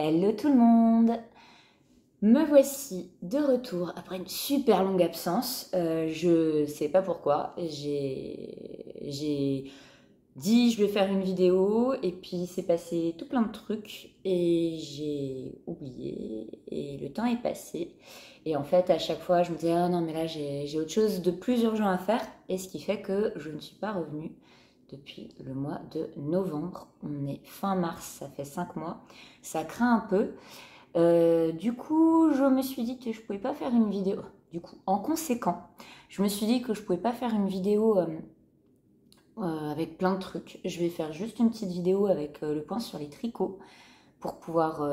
Hello tout le monde! Me voici de retour après une super longue absence. Je sais pas pourquoi. J'ai dit je vais faire une vidéo et puis c'est passé tout plein de trucs et j'ai oublié et le temps est passé. Et en fait, à chaque fois, je me disais ah non mais là j'ai autre chose de plus urgent à faire et ce qui fait que je ne suis pas revenue depuis le mois de novembre. On est fin mars, ça fait 5 mois. Ça craint un peu. Du coup, je me suis dit que je pouvais pas faire une vidéo. Du coup, en conséquent, je me suis dit que je pouvais pas faire une vidéo avec plein de trucs. Je vais faire juste une petite vidéo avec le point sur les tricots pour pouvoir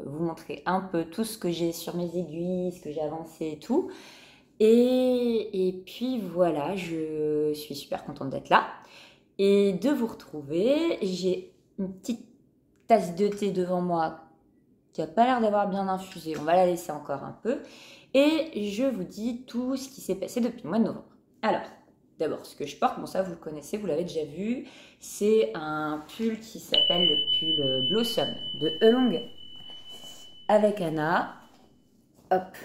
vous montrer un peu tout ce que j'ai sur mes aiguilles, ce que j'ai avancé et tout. Et puis voilà, je suis super contente d'être là et de vous retrouver. J'ai une petite tasse de thé devant moi qui n'a pas l'air d'avoir bien infusé. On va la laisser encore un peu. Et je vous dis tout ce qui s'est passé depuis le mois de novembre. Alors, d'abord, ce que je porte, bon ça vous le connaissez, vous l'avez déjà vu, c'est un pull qui s'appelle le pull Blossom de Elong avec Anna. Hop,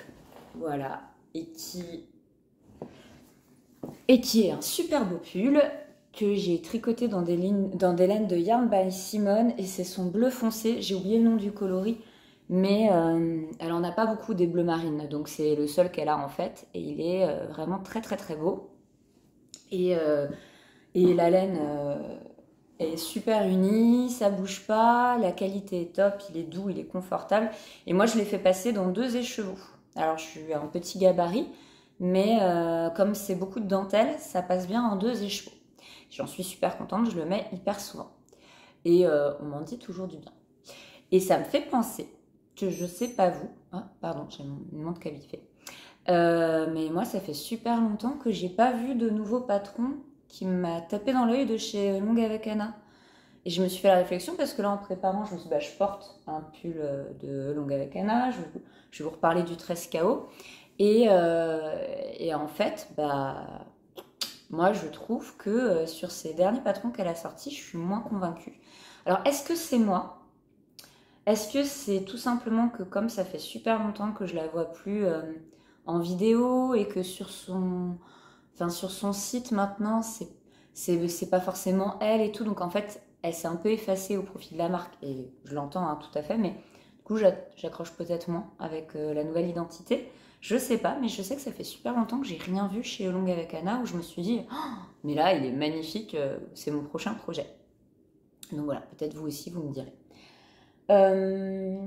voilà. Et qui est un super beau pull que j'ai tricoté dans des laines de Yarn by Simone et c'est son bleu foncé. J'ai oublié le nom du coloris, mais elle en a pas beaucoup des bleus marines, donc c'est le seul qu'elle a en fait et il est vraiment très très très beau. Et la laine est super unie, ça bouge pas, la qualité est top, il est doux, il est confortable. Et moi je l'ai fait passer dans 2 écheveaux. Alors je suis un petit gabarit, mais comme c'est beaucoup de dentelle, ça passe bien en 2 écheveaux. J'en suis super contente, je le mets hyper souvent. Et on m'en dit toujours du bien. Et ça me fait penser que je sais pas vous. Ah, pardon, j'ai une montre qui a biffé. Mais moi, ça fait super longtemps que j'ai pas vu de nouveau patron qui m'a tapé dans l'œil de chez Long avec Anna. Et je me suis fait la réflexion parce que là, en préparant, je me suis dit, bah, je porte un pull de Long avec Anna. Je vais vous reparler du 13KO. Et en fait, bah, moi, je trouve que sur ces derniers patrons qu'elle a sortis, je suis moins convaincue. Alors, est-ce que c'est moi? Est-ce que c'est tout simplement que comme ça fait super longtemps que je la vois plus en vidéo et que sur son site maintenant, c'est pas forcément elle et tout. Donc en fait, elle s'est un peu effacée au profit de la marque. Et je l'entends hein, tout à fait, mais du coup, j'accroche peut-être moins avec la nouvelle identité. Je sais pas, mais je sais que ça fait super longtemps que j'ai rien vu chez Long avec Anna où je me suis dit, oh, mais là, il est magnifique, c'est mon prochain projet. Donc voilà, peut-être vous aussi, vous me direz. Euh,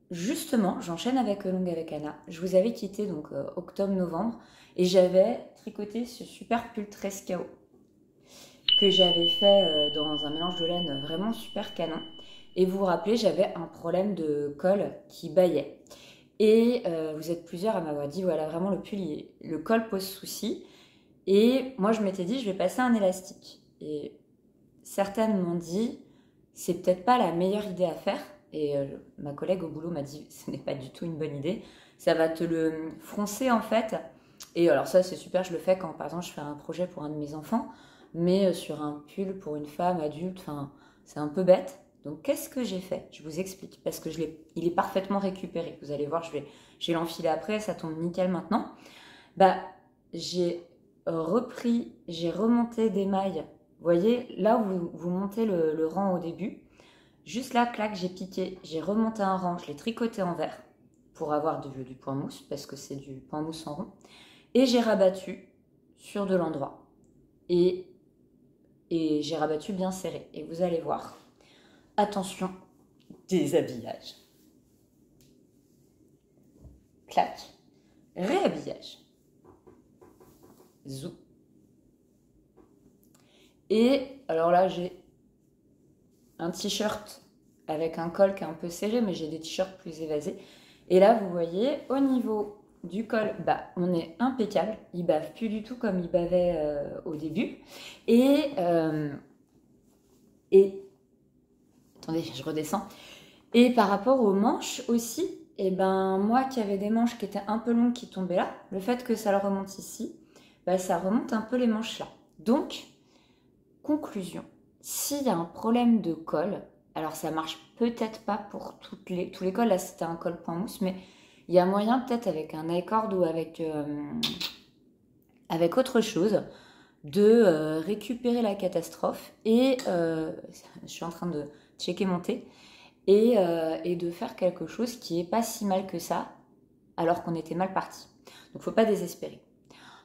Justement, j'enchaîne avec Long avec Anna. Je vous avais quitté donc octobre-novembre et j'avais tricoté ce super pull 13KO que j'avais fait dans un mélange de laine vraiment super canon. Et vous vous rappelez, j'avais un problème de col qui bâillait. Et vous êtes plusieurs à m'avoir dit voilà, vraiment le pull, le col pose souci. Et moi, je m'étais dit je vais passer un élastique. Et certaines m'ont dit c'est peut-être pas la meilleure idée à faire. Et ma collègue au boulot m'a dit ce n'est pas du tout une bonne idée. Ça va te le froncer en fait. Et alors ça c'est super, je le fais quand par exemple je fais un projet pour un de mes enfants, mais sur un pull pour une femme adulte, enfin c'est un peu bête. Donc qu'est-ce que j'ai fait? Je vous explique parce que il est parfaitement récupéré. Vous allez voir, je vais l'enfiler après, ça tombe nickel maintenant. Bah j'ai j'ai remonté des mailles. Vous voyez là où vous montez le rang au début. Juste là, clac, j'ai piqué, j'ai remonté un rang, je l'ai tricoté en vert pour avoir du point mousse, parce que c'est du point mousse en rond. Et j'ai rabattu sur de l'endroit. Et, et j'ai rabattu bien serré. Et vous allez voir, attention, déshabillage. Clac, réhabillage. Zou. Et alors là, j'ai un t-shirt avec un col qui est un peu serré, mais j'ai des t-shirts plus évasés. Et là, vous voyez, au niveau du col, bah, on est impeccable. Il bave plus du tout comme il bavait au début. Et attendez, je redescends. Et par rapport aux manches aussi, et ben moi qui avais des manches qui étaient un peu longues qui tombaient là, le fait que ça le remonte ici, bah, ça remonte un peu les manches là. Donc, conclusion, s'il y a un problème de col, alors ça marche peut-être pas pour tous les cols. Là, c'était un col point mousse, mais il y a moyen peut-être avec un I-cord ou avec autre chose de récupérer la catastrophe et je suis en train de checker mon thé et de faire quelque chose qui est pas si mal que ça alors qu'on était mal parti. Donc faut pas désespérer.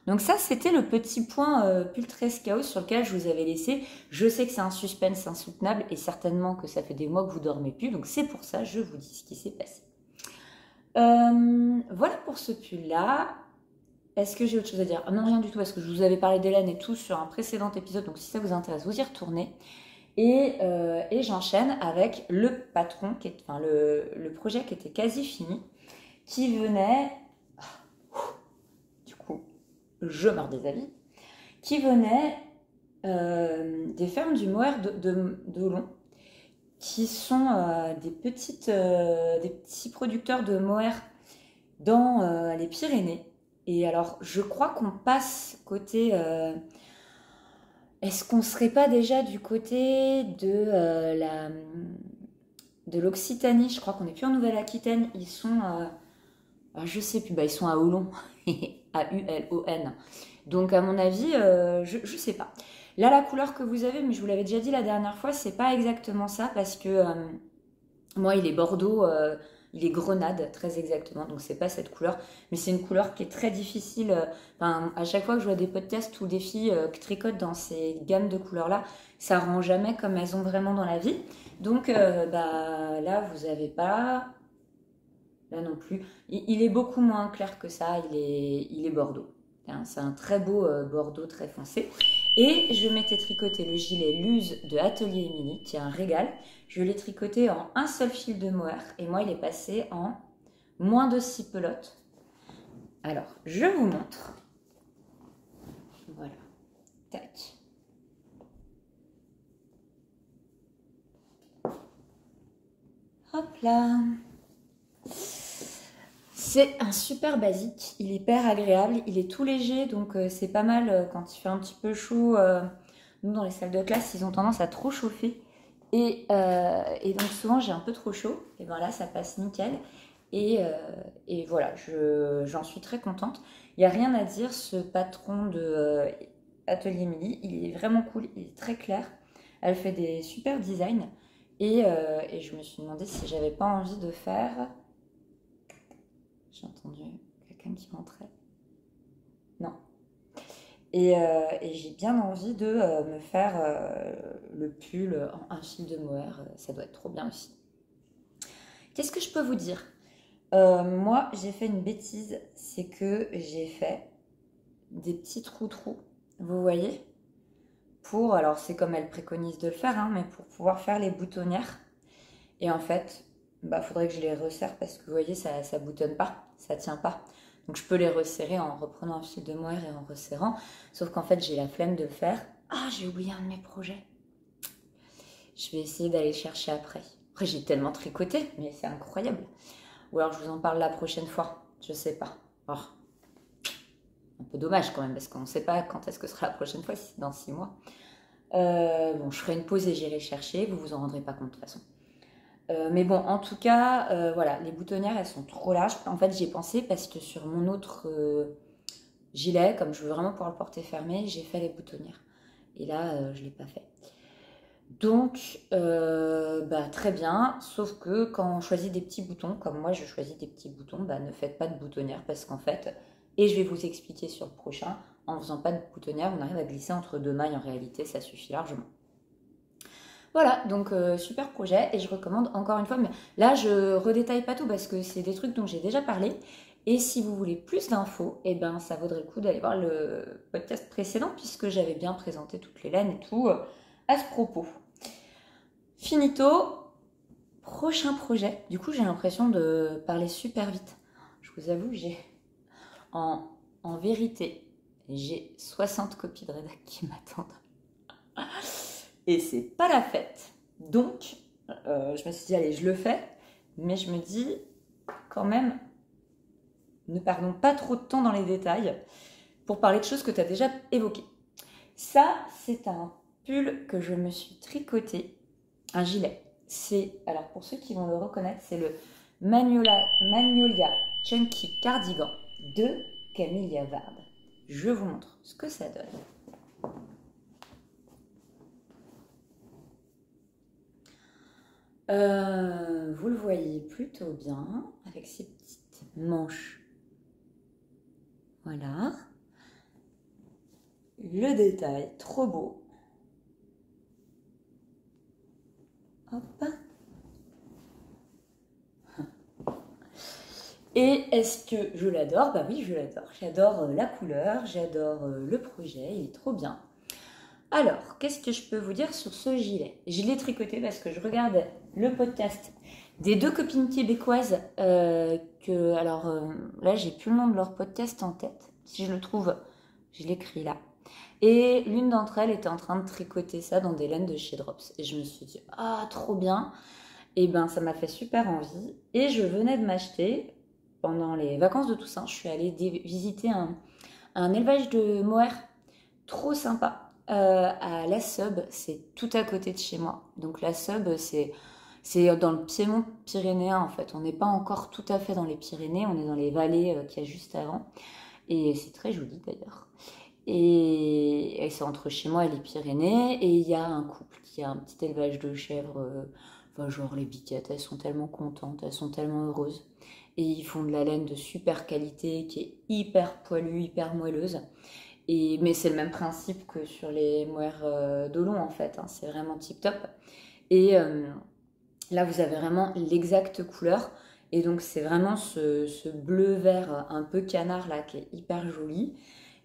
Donc ça c'était le petit point Pultress Chaos sur lequel je vous avais laissé. Je sais que c'est un suspense insoutenable et certainement que ça fait des mois que vous dormez plus, donc c'est pour ça que je vous dis ce qui s'est passé. Voilà pour ce pull là. Est-ce que j'ai autre chose à dire? Non, rien du tout, parce que je vous avais parlé d'Hélène et tout sur un précédent épisode, donc si ça vous intéresse, vous y retournez. Et j'enchaîne avec le patron, enfin le projet qui était quasi fini, qui venait, du coup, je meurs des avis, qui venait des fermes du Moher d'Olon, qui sont des petits producteurs de Moher dans les Pyrénées. Et alors, je crois qu'on passe côté... Est-ce qu'on serait pas déjà du côté de l'Occitanie? Je crois qu'on n'est plus en Nouvelle-Aquitaine. Ils sont... je sais plus, ils sont à Olon. A-U-L-O-N. Donc, à mon avis, je sais pas. Là, la couleur que vous avez, mais je vous l'avais déjà dit la dernière fois, c'est pas exactement ça parce que moi, il est Bordeaux... il est grenade, très exactement, donc c'est pas cette couleur, mais c'est une couleur qui est très difficile. À chaque fois que je vois des podcasts ou des filles qui tricotent dans ces gammes de couleurs-là, ça rend jamais comme elles ont vraiment dans la vie. Donc là, vous avez pas... Là non plus. Il est beaucoup moins clair que ça, il est Bordeaux. C'est un très beau Bordeaux très foncé. Et je m'étais tricoté le gilet Luz de Atelier Émilie, qui est un régal. Je l'ai tricoté en un seul fil de mohair et moi il est passé en moins de 6 pelotes. Alors, je vous montre. Voilà. Tac. Hop là. C'est un super basique, il est hyper agréable, il est tout léger, donc c'est pas mal quand il fait un petit peu chaud. Nous, dans les salles de classe, ils ont tendance à trop chauffer. Et donc souvent, j'ai un peu trop chaud. Et bien là, ça passe nickel. Et voilà, j'en suis très contente. Il n'y a rien à dire, ce patron de Atelier Émilie, il est vraiment cool, il est très clair. Elle fait des super designs. Et je me suis demandé si j'avais pas envie de faire... J'ai entendu quelqu'un qui rentrait. Non. Et j'ai bien envie de me faire le pull en un fil de mohair. Ça doit être trop bien aussi. Qu'est-ce que je peux vous dire? Moi, j'ai fait une bêtise. C'est que j'ai fait des petits trous-trous. Vous voyez? Alors c'est comme elle préconise de le faire, hein, mais pour pouvoir faire les boutonnières. Et en fait, faudrait que je les resserre parce que vous voyez, ça boutonne pas, ça tient pas. Donc je peux les resserrer en reprenant un fil de mohair et en resserrant. Sauf qu'en fait, j'ai la flemme de le faire. Ah, j'ai oublié un de mes projets. Je vais essayer d'aller chercher après. Après, j'ai tellement tricoté, mais c'est incroyable. Ou alors je vous en parle la prochaine fois. Je sais pas. Oh. Un peu dommage quand même, parce qu'on ne sait pas quand est-ce que sera la prochaine fois, si c'est dans 6 mois. Bon, je ferai une pause et j'irai chercher. Vous vous en rendrez pas compte de toute façon. Mais bon, en tout cas, voilà, les boutonnières, elles sont trop larges. En fait, j'y ai pensé parce que sur mon autre gilet, comme je veux vraiment pouvoir le porter fermé, j'ai fait les boutonnières. Et là, je ne l'ai pas fait. Donc, très bien. Sauf que quand on choisit des petits boutons, comme moi, je choisis des petits boutons, ne faites pas de boutonnières parce qu'en fait, et je vais vous expliquer sur le prochain, en faisant pas de boutonnières, on arrive à glisser entre deux mailles. En réalité, ça suffit largement. Voilà, donc super projet et je recommande encore une fois, mais là je redétaille pas tout parce que c'est des trucs dont j'ai déjà parlé et si vous voulez plus d'infos, ça vaudrait le coup d'aller voir le podcast précédent puisque j'avais bien présenté toutes les laines et tout à ce propos. Finito, prochain projet. Du coup j'ai l'impression de parler super vite. Je vous avoue que en vérité, j'ai 60 copies de rédac qui m'attendent. Et c'est pas la fête. Donc, je me suis dit, allez, je le fais. Mais je me dis, quand même, ne perdons pas trop de temps dans les détails pour parler de choses que tu as déjà évoquées. Ça, c'est un pull que je me suis tricoté, un gilet. alors pour ceux qui vont le reconnaître, c'est le Magnolia Chunky Cardigan de Camilla Ward. Je vous montre ce que ça donne. Vous le voyez plutôt bien avec ces petites manches. Voilà. Le détail, trop beau. Hop. Et est-ce que je l'adore? Bah oui, je l'adore. J'adore la couleur, j'adore le projet, il est trop bien. Alors, qu'est-ce que je peux vous dire sur ce gilet? Je l'ai tricoté parce que je regardais le podcast des deux copines québécoises là, j'ai plus le nom de leur podcast en tête. Si je le trouve, je l'écris là. Et l'une d'entre elles était en train de tricoter ça dans des laines de chez Drops. Et je me suis dit, ah, trop bien. Et ben, ça m'a fait super envie. Et je venais de m'acheter, pendant les vacances de Toussaint, je suis allée visiter un élevage de mohair trop sympa. À La Sub, c'est tout à côté de chez moi. Donc la Sub, c'est dans le Piémont pyrénéen en fait. On n'est pas encore tout à fait dans les Pyrénées, on est dans les vallées qu'il y a juste avant. Et c'est très joli d'ailleurs. Et c'est entre chez moi et les Pyrénées. Et il y a un couple qui a un petit élevage de chèvres. Enfin, genre les biquettes, elles sont tellement contentes, elles sont tellement heureuses. Et ils font de la laine de super qualité qui est hyper poilue, hyper moelleuse. Mais c'est le même principe que sur les mohair d'Olon en fait, hein. C'est vraiment tip top. Et là vous avez vraiment l'exacte couleur. Et donc c'est vraiment ce bleu vert un peu canard là qui est hyper joli.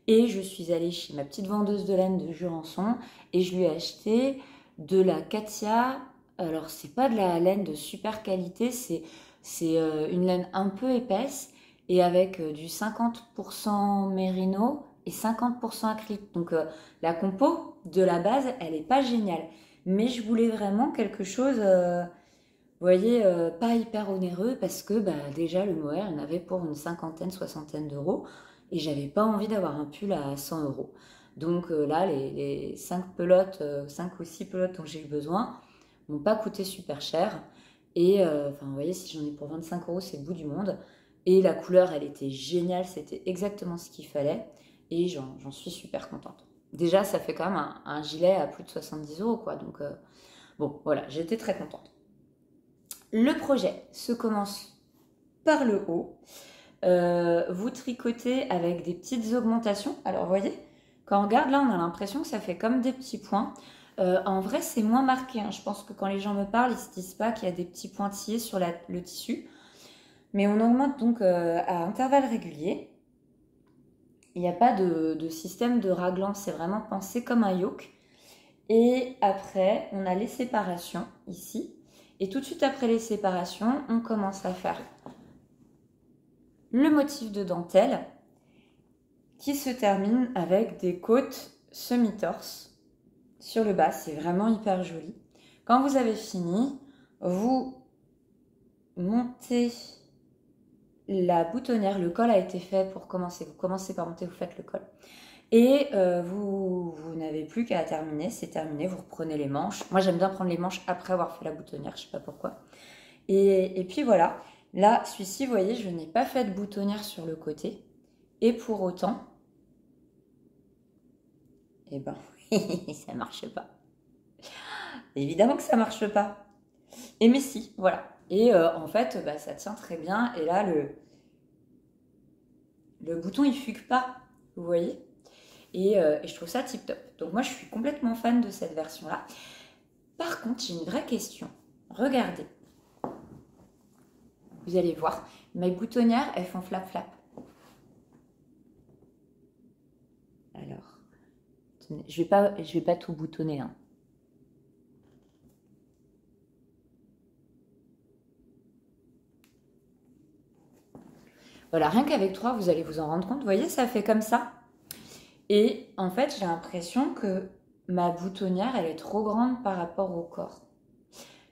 Et je suis allée chez ma petite vendeuse de laine de Jurançon et je lui ai acheté de la Katia. Alors c'est pas de la laine de super qualité, c'est une laine un peu épaisse et avec du 50% mérino et 50% acrylique. Donc la compo de la base, elle est pas géniale. Mais je voulais vraiment quelque chose, vous voyez, pas hyper onéreux parce que bah, déjà le mohair, il y en avait pour une cinquantaine, soixantaine d'euros. Et j'avais pas envie d'avoir un pull à 100 euros. Donc là, les 5 pelotes, 5 ou 6 pelotes dont j'ai eu besoin, m'ont pas coûté super cher. Et enfin, vous voyez, si j'en ai pour 25 euros, c'est le bout du monde. Et la couleur, elle était géniale, c'était exactement ce qu'il fallait. Et j'en suis super contente. Déjà, ça fait quand même un gilet à plus de 70 euros, quoi. Donc, bon, voilà, j'étais très contente. Le projet se commence par le haut. Vous tricotez avec des petites augmentations. Alors, vous voyez, quand on regarde là, on a l'impression que ça fait comme des petits points. En vrai, c'est moins marqué, hein. Je pense que quand les gens me parlent, ils se disent pas qu'il y a des petits pointillés sur le tissu. Mais on augmente donc à intervalles réguliers. Il n'y a pas de système de raglan, c'est vraiment pensé comme un yoke. Et après, on a les séparations ici. Et tout de suite après les séparations, on commence à faire le motif de dentelle qui se termine avec des côtes semi-torse sur le bas. C'est vraiment hyper joli. Quand vous avez fini, vous montez la boutonnière. Le col a été fait pour commencer. Vous commencez par monter, vous faites le col. Et vous n'avez plus qu'à terminer. C'est terminé, vous reprenez les manches. Moi, j'aime bien prendre les manches après avoir fait la boutonnière, je ne sais pas pourquoi. Et puis voilà. Là, celui-ci, vous voyez, je n'ai pas fait de boutonnière sur le côté. Et pour autant, eh ben, ça marche pas. Évidemment que ça marche pas. Et mais si, voilà. Et en fait, bah, ça tient très bien. Et là, le bouton, il fugue pas, vous voyez. Et je trouve ça tip top. Donc moi, je suis complètement fan de cette version-là. Par contre, j'ai une vraie question. Regardez. Vous allez voir, mes boutonnières, elles font flap-flap. Alors, je vais pas tout boutonner, hein. Voilà, rien qu'avec 3, vous allez vous en rendre compte. Vous voyez, ça fait comme ça. Et en fait, j'ai l'impression que ma boutonnière, elle est trop grande par rapport au corps.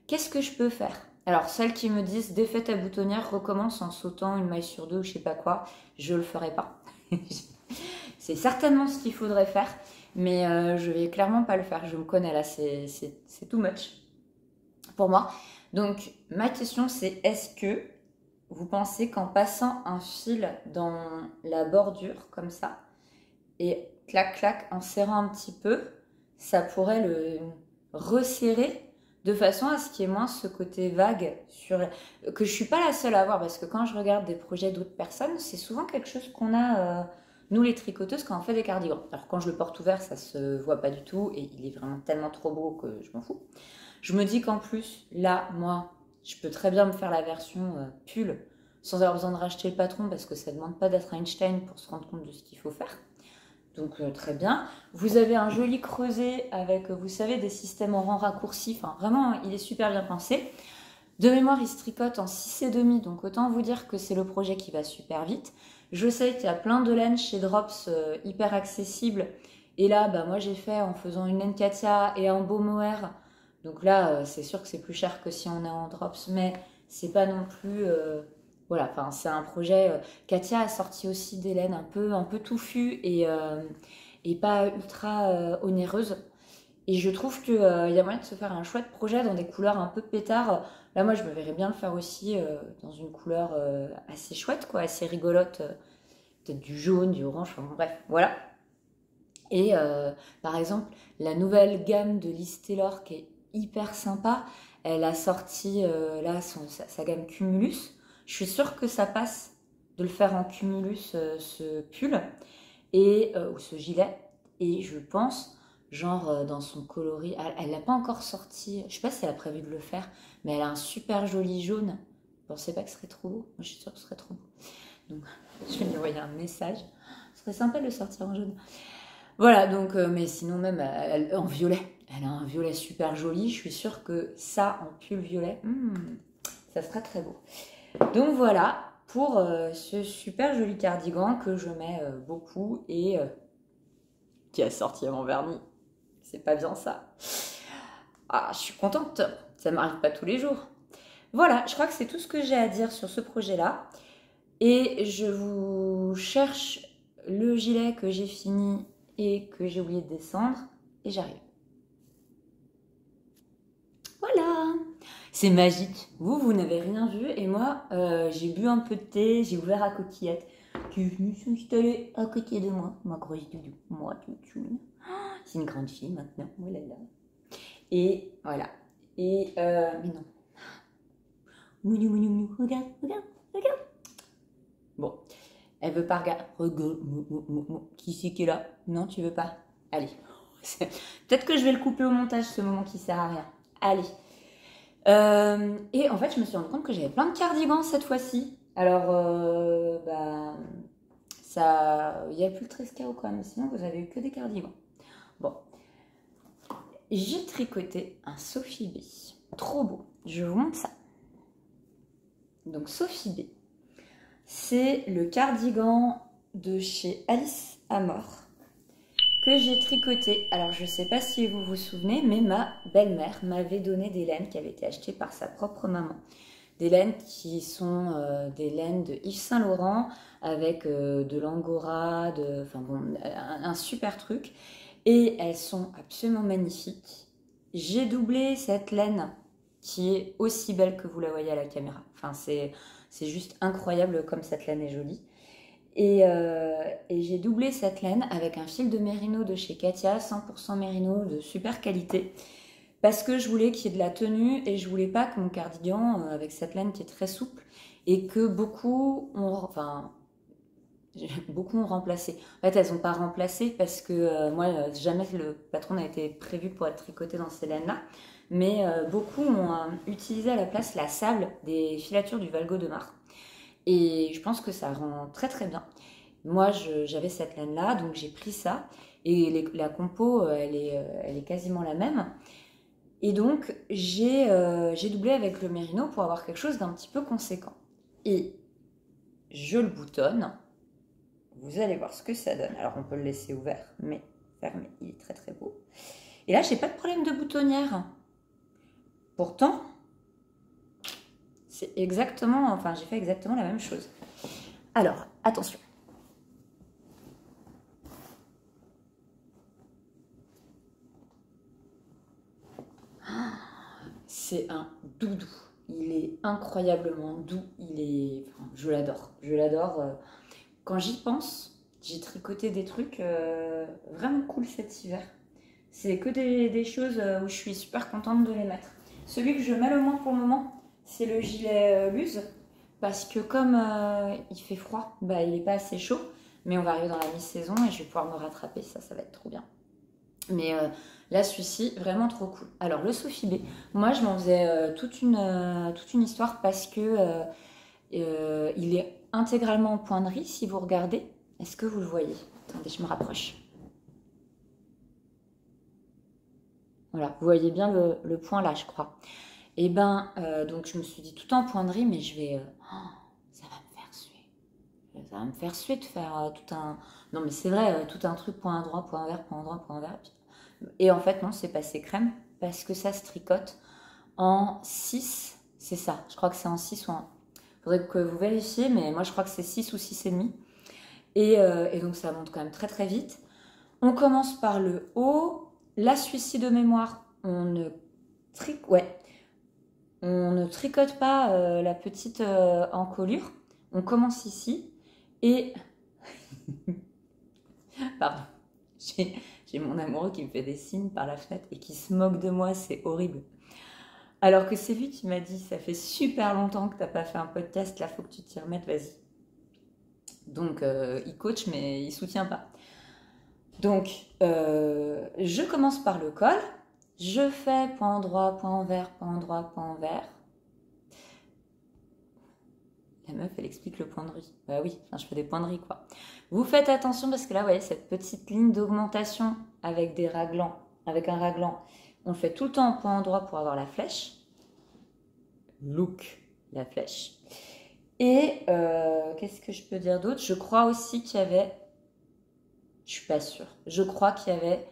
Qu'est-ce que je peux faire? Alors, celles qui me disent défais ta boutonnière, recommence en sautant une maille sur deux ou je sais pas quoi, je le ferai pas. C'est certainement ce qu'il faudrait faire, mais je vais clairement pas le faire. Je me connais là, c'est too much. pour moi. Donc, ma question, c'est est-ce que vous pensez qu'en passant un fil dans la bordure, comme ça, et clac, clac, en serrant un petit peu, ça pourrait le resserrer de façon à ce qu'il y ait moins ce côté vague que je suis pas la seule à avoir, parce que quand je regarde des projets d'autres personnes, c'est souvent quelque chose qu'on a, nous les tricoteuses, quand on fait des cardigans. Alors quand je le porte ouvert, ça se voit pas du tout, et il est vraiment tellement trop beau que je m'en fous. Je me dis qu'en plus, là, moi, je peux très bien me faire la version pull, sans avoir besoin de racheter le patron, parce que ça demande pas d'être Einstein pour se rendre compte de ce qu'il faut faire. Donc très bien. Vous avez un joli creuset avec, vous savez, des systèmes en rang raccourci. Enfin, vraiment, il est super bien pensé. De mémoire, il se tricote en 6,5. Donc autant vous dire que c'est le projet qui va super vite. Je sais qu'il y a plein de laines chez Drops hyper accessibles. Et là, bah, moi, j'ai fait en faisant une laine Katia et un beau mohair. Donc là, c'est sûr que c'est plus cher que si on est en Drops. Mais c'est pas non plus... voilà, enfin, c'est un projet. Katia a sorti aussi des laines un peu touffues et pas ultra onéreuses. Et je trouve qu'il y a moyen de se faire un chouette projet dans des couleurs un peu pétard. Là, moi, je me verrais bien le faire aussi dans une couleur assez chouette, quoi, assez rigolote. Peut-être du jaune, du orange, enfin, bref, voilà. Et par exemple, la nouvelle gamme de Liz Taylor qui est hyper sympa, elle a sorti là sa gamme Cumulus. Je suis sûre que ça passe de le faire en Cumulus ce pull ou ce gilet. Et je pense, genre dans son coloris, elle l'a pas encore sorti, je sais pas si elle a prévu de le faire, mais elle a un super joli jaune. Vous pensez pas que ce serait trop beau? Moi je suis sûre que ce serait trop beau. Donc je vais lui envoyer un message. Ce serait sympa de le sortir en jaune. Voilà, donc, mais sinon même en violet. Elle a un violet super joli. Je suis sûre que ça, en pull violet, ça sera très beau. Donc voilà, pour ce super joli cardigan que je mets beaucoup et qui a sorti à mon vernis. C'est pas bien ça. Ah, je suis contente. Ça m'arrive pas tous les jours. Voilà, je crois que c'est tout ce que j'ai à dire sur ce projet-là. Et je vous cherche le gilet que j'ai fini et que j'ai oublié de descendre, et j'arrive. Voilà, c'est magique. Vous n'avez rien vu, et moi, j'ai bu un peu de thé, j'ai ouvert à coquillette, qui est venue s'installer à côté de moi, ma grosse doudou, moi, tout. C'est une grande fille maintenant, oh là là. Et voilà. Et mais non. Mounou, mounou, mounou, regarde. Bon. Elle veut pas regarder. Qui c'est qui est là? Non, tu veux pas? Allez. Peut-être que je vais le couper au montage, ce moment qui sert à rien. Allez. Et en fait, je me suis rendu compte que j'avais plein de cardigans cette fois-ci. Alors, ça... Il n'y a plus le Trescao quand même. Sinon, vous avez eu que des cardigans. Bon. J'ai tricoté un Sophie B. Trop beau. Je vous montre ça. Donc, Sophie B. C'est le cardigan de chez Alice Amor que j'ai tricoté. Alors, je ne sais pas si vous vous souvenez, mais ma belle-mère m'avait donné des laines qui avaient été achetées par sa propre maman. Des laines qui sont des laines de Yves Saint Laurent avec de l'angora, enfin bon, un super truc. Et elles sont absolument magnifiques. J'ai doublé cette laine qui est aussi belle que vous la voyez à la caméra. Enfin, c'est juste incroyable comme cette laine est jolie. Et j'ai doublé cette laine avec un fil de mérino de chez Katia, 100% mérino de super qualité. Parce que je voulais qu'il y ait de la tenue et je voulais pas que mon cardigan, avec cette laine qui est très souple, et que beaucoup ont remplacé. En fait, elles n'ont pas remplacé parce que moi, jamais le patron n'a été prévu pour être tricoté dans ces laines-là. Mais beaucoup ont utilisé à la place la sable des filatures du Valgo de Mar. Et je pense que ça rend très très bien. Moi, j'avais cette laine-là, donc j'ai pris ça. Et la compo, elle est quasiment la même. Et donc, j'ai doublé avec le mérino pour avoir quelque chose d'un petit peu conséquent. Et je le boutonne. Vous allez voir ce que ça donne. Alors, on peut le laisser ouvert, mais fermé. Il est très très beau. Et là, j'ai pas de problème de boutonnière. Pourtant, c'est exactement... Enfin, j'ai fait exactement la même chose. Alors, attention. c'est un doudou. Il est incroyablement doux. Enfin, je l'adore. Je l'adore. Quand j'y pense, j'ai tricoté des trucs vraiment cool cet hiver. C'est que des choses où je suis super contente de les mettre. Celui que je mets le moins pour le moment, c'est le gilet Luz. Parce que comme il fait froid, bah, il n'est pas assez chaud. Mais on va arriver dans la mi-saison et je vais pouvoir me rattraper. Ça va être trop bien. Mais là, celui-ci, vraiment trop cool. Alors, le Sophie B, moi, je m'en faisais toute une histoire parce que il est intégralement en pointerie, si vous regardez. Est-ce que vous le voyez? Attendez, je me rapproche. Voilà, vous voyez bien le point là, je crois. Et ben, donc je me suis dit tout en pointerie, mais je vais... ça va me faire suer. Ça va me faire suer de faire tout un... Non, mais c'est vrai, tout un truc, point droit, point vert, point droit, point vert. Et en fait, non, c'est passé crème parce que ça se tricote en 6. C'est ça, je crois que c'est en 6 ou en... Faudrait que vous vérifiez, mais moi, je crois que c'est 6 ou 6,5. Et donc, ça monte quand même très, très vite. On commence par le haut. Là, celui-ci de mémoire, on ne tricote pas la petite encolure. On commence ici. Et... Pardon. J'ai mon amoureux qui me fait des signes par la fenêtre et qui se moque de moi, c'est horrible. Alors que c'est lui qui m'a dit, ça fait super longtemps que tu n'as pas fait un podcast, là, faut que tu t'y remettes, vas-y. Donc, il coach, mais il soutient pas. Donc, je commence par le col. Je fais point droit, point vert, point droit, point vert. La meuf, elle explique le point de riz. Bah oui, enfin, je fais des points de riz, quoi. Vous faites attention parce que là, vous voyez, cette petite ligne d'augmentation avec des raglans, avec un raglan, on le fait tout le temps en point droit pour avoir la flèche. Look, la flèche. Et qu'est-ce que je peux dire d'autre? Je crois aussi qu'il y avait... Je suis pas sûre. Je crois qu'il y avait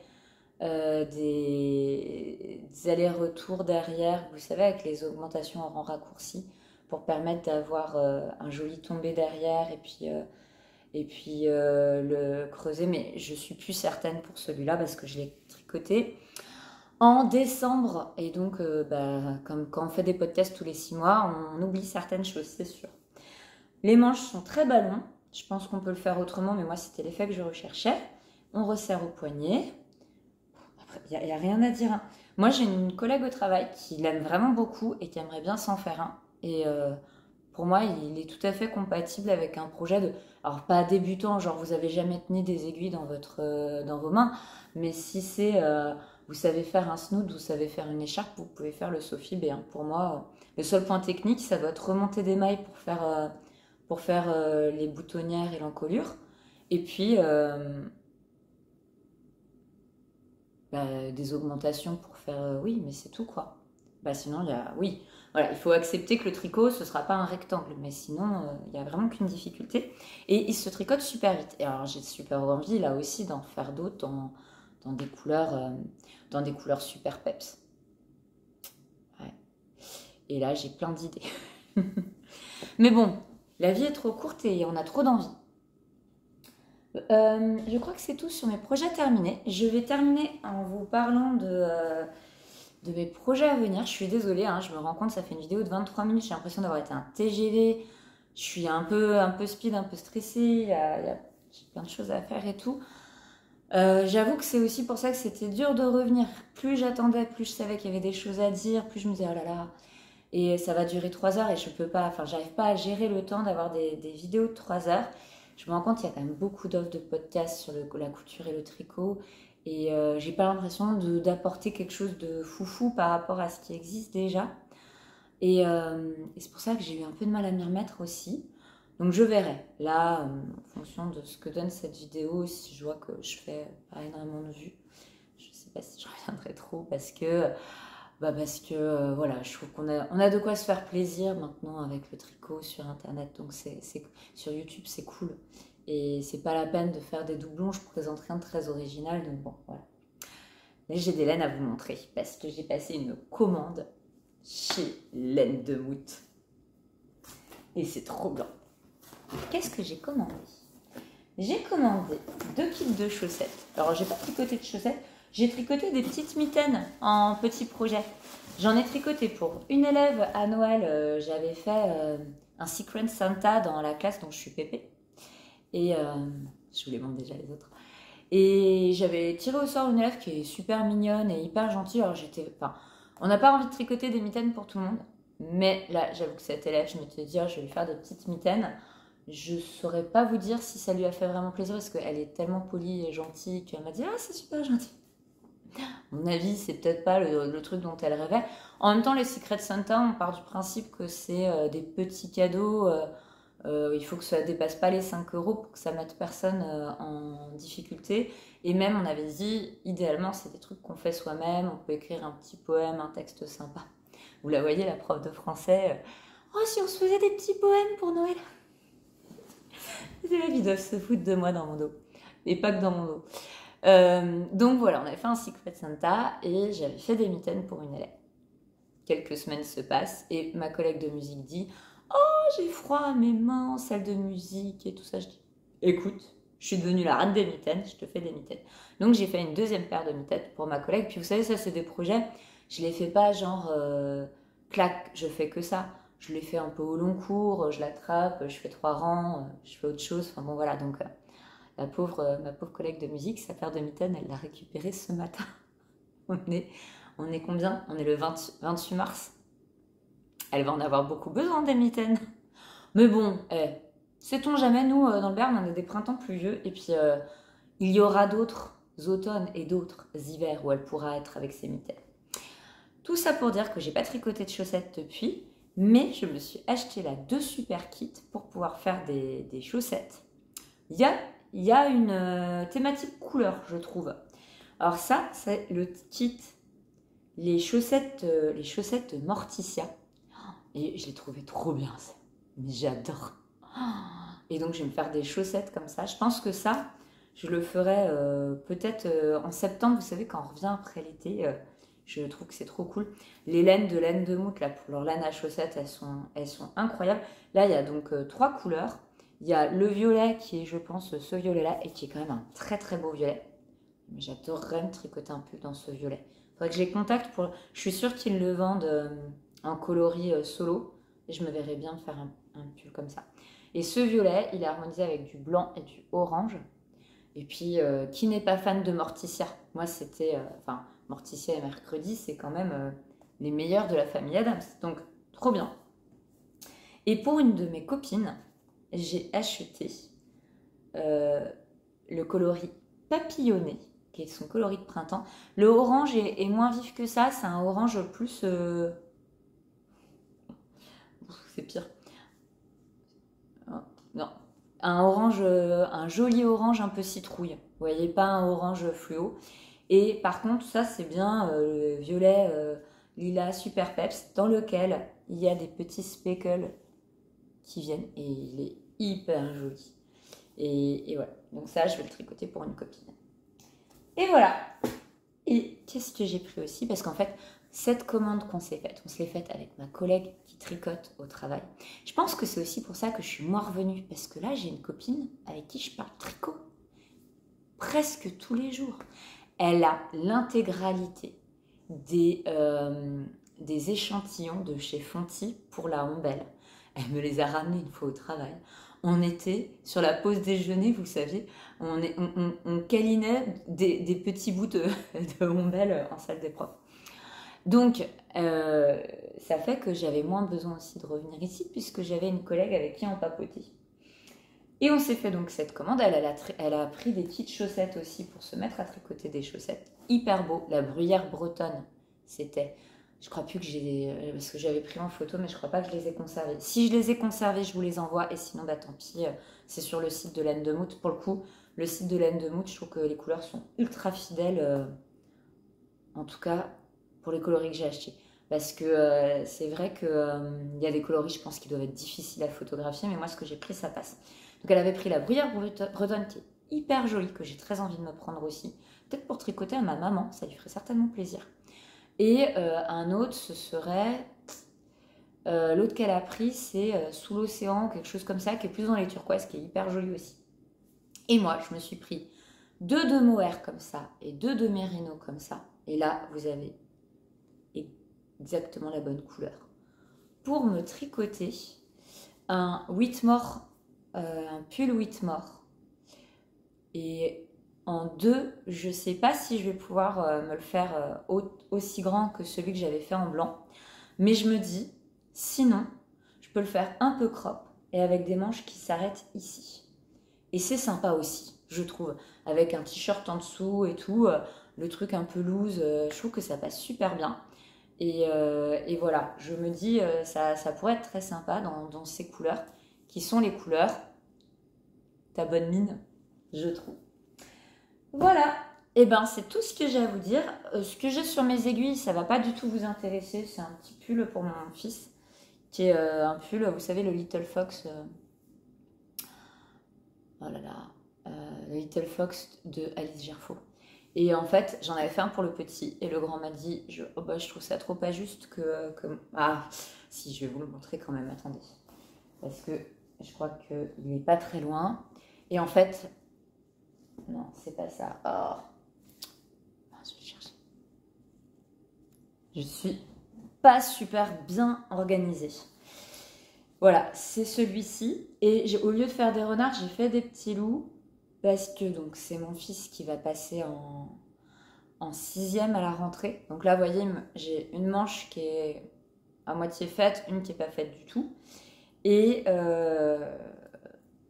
des allers-retours derrière, vous savez, avec les augmentations en rang raccourci, pour permettre d'avoir un joli tombé derrière et puis le creuser. Mais je suis plus certaine pour celui-là parce que je l'ai tricoté en décembre. Et donc, comme quand on fait des podcasts tous les 6 mois, on oublie certaines choses, c'est sûr. Les manches sont très ballons. Je pense qu'on peut le faire autrement, mais moi, c'était l'effet que je recherchais. On resserre au poignet. Après, il n'y a rien à dire. Hein. Moi, j'ai une collègue au travail qui l'aime vraiment beaucoup et qui aimerait bien s'en faire un. Et pour moi, il est tout à fait compatible avec un projet de... Alors, pas débutant, genre vous avez jamais tenu des aiguilles dans vos mains, mais si c'est... vous savez faire un snood, vous savez faire une écharpe, vous pouvez faire le Sophie B. Hein. Pour moi, le seul point technique, ça doit être remonter des mailles pour faire les boutonnières et l'encolure. Et puis, des augmentations pour faire... oui, mais c'est tout, quoi. Sinon, il y a... Oui, voilà, il faut accepter que le tricot, ce ne sera pas un rectangle. Mais sinon, il n'y a vraiment qu'une difficulté. Et il se tricote super vite. Et alors, j'ai super envie, là aussi, d'en faire d'autres dans des couleurs super peps. Ouais. Et là, j'ai plein d'idées. Mais bon, la vie est trop courte et on a trop d'envie. Je crois que c'est tout sur mes projets terminés. Je vais terminer en vous parlant de mes projets à venir. Je suis désolée, hein, je me rends compte, ça fait une vidéo de 23 minutes. J'ai l'impression d'avoir été un TGV. Je suis un peu speed, un peu stressée. J'ai plein de choses à faire et tout. J'avoue que c'est aussi pour ça que c'était dur de revenir. Plus j'attendais, plus je savais qu'il y avait des choses à dire, plus je me disais oh là là. Et ça va durer 3 heures et je peux pas, enfin j'arrive pas à gérer le temps d'avoir des vidéos de 3 heures. Je me rends compte qu'il y a quand même beaucoup d'offres de podcasts sur la couture et le tricot. Et j'ai pas l'impression d'apporter quelque chose de foufou par rapport à ce qui existe déjà. Et c'est pour ça que j'ai eu un peu de mal à m'y remettre aussi. Donc je verrai. Là, en fonction de ce que donne cette vidéo, si je vois que je fais pas énormément de vues, je sais pas si je reviendrai trop parce que voilà, je trouve qu'on a de quoi se faire plaisir maintenant avec le tricot sur internet. Donc sur YouTube, c'est cool. Et c'est pas la peine de faire des doublons, je présente rien de très original. Donc bon, voilà. Mais j'ai des laines à vous montrer parce que j'ai passé une commande chez Laine de Mout. Et c'est trop bien. Qu'est-ce que j'ai commandé? J'ai commandé 2 kits de chaussettes. Alors, j'ai pas tricoté de chaussettes, j'ai tricoté des petites mitaines en petits projets. J'en ai tricoté pour une élève à Noël. J'avais fait un Secret Santa dans la classe dont je suis pépé. Et je vous les montre déjà les autres. Et j'avais tiré au sort une élève qui est super mignonne et hyper gentille. Alors on n'a pas envie de tricoter des mitaines pour tout le monde. Mais là, j'avoue que cette élève, je m'étais dit, je vais lui faire des petites mitaines. Je saurais pas vous dire si ça lui a fait vraiment plaisir parce qu'elle est tellement polie et gentille qu'elle m'a dit, ah, c'est super gentil. À mon avis, c'est peut-être pas le truc dont elle rêvait. En même temps, les Secret Santa, on part du principe que c'est des petits cadeaux. Il faut que ça dépasse pas les 5 euros pour que ça mette personne en difficulté. Et même, on avait dit, idéalement, c'est des trucs qu'on fait soi-même. On peut écrire un petit poème, un texte sympa. Vous la voyez, la prof de français. Oh, si on se faisait des petits poèmes pour Noël. C'est la vie de se foutre de moi dans mon dos. Et pas que dans mon dos. Donc voilà, on avait fait un Secret Santa et j'avais fait des mitaines pour une élève. Quelques semaines se passent et ma collègue de musique dit « Oh, j'ai froid à mes mains en salle de musique et tout ça. » Je dis « Écoute, je suis devenue la reine des mitaines, je te fais des mitaines. » Donc j'ai fait une deuxième paire de mitaines pour ma collègue. Puis vous savez, ça c'est des projets, je les fais pas genre clac, je fais que ça. Je les fais un peu au long cours, je l'attrape, je fais 3 rangs, je fais autre chose. Enfin bon voilà, donc ma pauvre collègue de musique, sa paire de mitaines, elle l'a récupérée ce matin. On est combien? On est le 28 mars. Elle va en avoir beaucoup besoin des mitaines. Mais bon, sait-on jamais, nous, dans le Béarn, on a des printemps pluvieux. Et puis, il y aura d'autres automnes et d'autres hivers où elle pourra être avec ses mitaines. Tout ça pour dire que j'ai pas tricoté de chaussettes depuis, mais je me suis acheté là 2 super kits pour pouvoir faire des chaussettes. Il y a une thématique couleur, je trouve. Alors ça, c'est le kit, les chaussettes de Morticia. Et je l'ai trouvé trop bien, ça. Mais j'adore. Et donc, je vais me faire des chaussettes comme ça. Je pense que ça, je le ferai peut-être en septembre. Vous savez, quand on revient après l'été, je trouve que c'est trop cool. Les laines de Mout, là, pour leur laine à chaussettes, elles sont incroyables. Là, il y a donc 3 couleurs. Il y a le violet qui est, je pense, ce violet-là, et qui est quand même un très très beau violet. Mais j'adorerais me tricoter un peu dans ce violet. Faudrait que je les contacte pour... Je suis sûre qu'ils le vendent en coloris solo. Et je me verrais bien faire un pull comme ça. Et ce violet, il est harmonisé avec du blanc et du orange. Et puis, qui n'est pas fan de Morticia? Moi, c'était... Enfin, Morticia et Mercredi, c'est quand même les meilleurs de la famille Adams. Donc, trop bien. Et pour une de mes copines, j'ai acheté le coloris papillonné, qui est son coloris de printemps. Le orange est moins vif que ça, c'est un orange plus... c'est pire. Non, un orange, un joli orange un peu citrouille. Vous voyez, pas un orange fluo. Et par contre, ça c'est bien le violet lilas super peps, dans lequel il y a des petits speckles qui viennent et il est hyper joli. Et voilà, donc ça je vais le tricoter pour une copine. Et voilà. Et qu'est-ce que j'ai pris aussi? Parce qu'en fait, cette commande qu'on s'est faite, on se l'est faite avec ma collègue qui tricote au travail. Je pense que c'est aussi pour ça que je suis moins revenue. Parce que là, j'ai une copine avec qui je parle tricot presque tous les jours. Elle a l'intégralité des échantillons de chez Fonty pour la Ombelle. Elle me les a ramenés une fois au travail. On était sur la pause déjeuner, vous savez, on câlinait des petits bouts de Ombelle en salle des profs. Donc, ça fait que j'avais moins besoin aussi de revenir ici puisque j'avais une collègue avec qui on papotait. Et on s'est fait donc cette commande. Elle a pris des petites chaussettes aussi pour se mettre à tricoter des chaussettes. Hyper beau. La bruyère bretonne, c'était... Je crois plus que j'ai... Parce que j'avais pris en photo, mais je crois pas que je les ai conservées. Si je les ai conservées, je vous les envoie. Et sinon, bah tant pis, c'est sur le site de Laine de Mout. Pour le coup, le site de Laine de Mout, je trouve que les couleurs sont ultra fidèles. En tout cas, pour les coloris que j'ai achetés. Parce que c'est vrai qu'il y a des coloris, je pense, qui doivent être difficiles à photographier. Mais moi, ce que j'ai pris, ça passe. Donc, elle avait pris la bruyère bretonne qui est hyper jolie, que j'ai très envie de me prendre aussi. Peut-être pour tricoter à ma maman, ça lui ferait certainement plaisir. Et un autre, ce serait... l'autre qu'elle a pris, c'est Sous l'océan, quelque chose comme ça, qui est plus dans les turquoises, qui est hyper joli aussi. Et moi, je me suis pris 2 de mohair comme ça, et 2 de mérino comme ça. Et là, vous avez exactement la bonne couleur. Pour me tricoter un Whitmore, un pull Whitmore. Et en deux, je ne sais pas si je vais pouvoir me le faire aussi grand que celui que j'avais fait en blanc. Mais je me dis, sinon, je peux le faire un peu crop et avec des manches qui s'arrêtent ici. Et c'est sympa aussi, je trouve. Avec un t-shirt en dessous et tout, le truc un peu loose, je trouve que ça passe super bien. Et voilà, je me dis, ça pourrait être très sympa dans ces couleurs, qui sont les couleurs. Ta bonne mine, je trouve. Voilà, et ben c'est tout ce que j'ai à vous dire. Ce que j'ai sur mes aiguilles, ça va pas du tout vous intéresser. C'est un petit pull pour mon fils, qui est un pull, vous savez, le Little Fox. Oh là là, le Little Fox de Alice Gerfaux. Et en fait, j'en avais fait un pour le petit, et le grand m'a dit, oh bah, je trouve ça trop pas juste que... Ah, si, je vais vous le montrer quand même, attendez. Parce que je crois qu'il n'est pas très loin. Et en fait, non, c'est pas ça. Oh, je vais chercher. Je suis pas super bien organisée. Voilà, c'est celui-ci. Et au lieu de faire des renards, j'ai fait des petits loups. Parce que donc c'est mon fils qui va passer en 6e à la rentrée. Donc là, vous voyez, j'ai une manche qui est à moitié faite, une qui n'est pas faite du tout. Et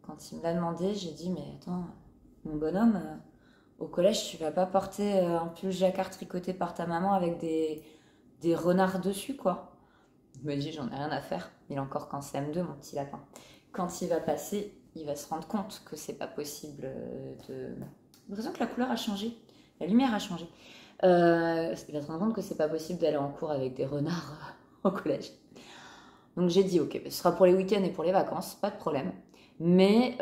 quand il me l'a demandé, j'ai dit, mais attends, mon bonhomme, au collège, tu vas pas porter un pull jacquard tricoté par ta maman avec des renards dessus, quoi. Il m'a dit, j'en ai rien à faire. Il est encore qu'en CM2, mon petit lapin. Quand il va passer, il va se rendre compte que c'est pas possible de... J'ai l'impression que la couleur a changé, la lumière a changé. Il va se rendre compte que c'est pas possible d'aller en cours avec des renards au collège. Donc j'ai dit, ok, ce sera pour les week-ends et pour les vacances, pas de problème. Mais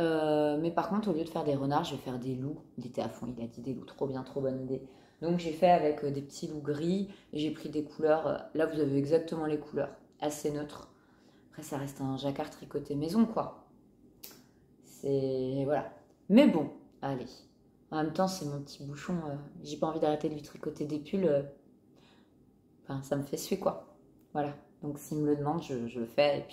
par contre, au lieu de faire des renards, je vais faire des loups. Il était à fond, il a dit des loups, trop bien, trop bonne idée. Donc j'ai fait avec des petits loups gris et j'ai pris des couleurs. Là, vous avez exactement les couleurs, assez neutres. Après, ça reste un jacquard tricoté maison, quoi. C'est... voilà. Mais bon, allez. En même temps, c'est mon petit bouchon. J'ai pas envie d'arrêter de lui tricoter des pulls. Enfin, ça me fait suer, quoi. Voilà. Donc s'il me le demande, je le fais.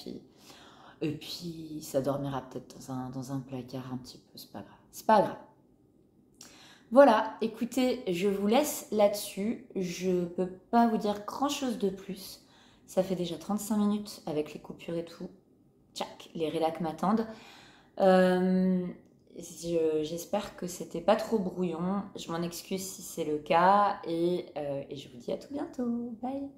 Et puis ça dormira peut-être dans un placard un petit peu. C'est pas grave. C'est pas grave. Voilà, écoutez, je vous laisse là-dessus. Je peux pas vous dire grand-chose de plus. Ça fait déjà 35 minutes avec les coupures et tout. Tchac, les rélacs m'attendent. J'espère que c'était pas trop brouillon. Je m'en excuse si c'est le cas. Et je vous dis à tout bientôt. Bye!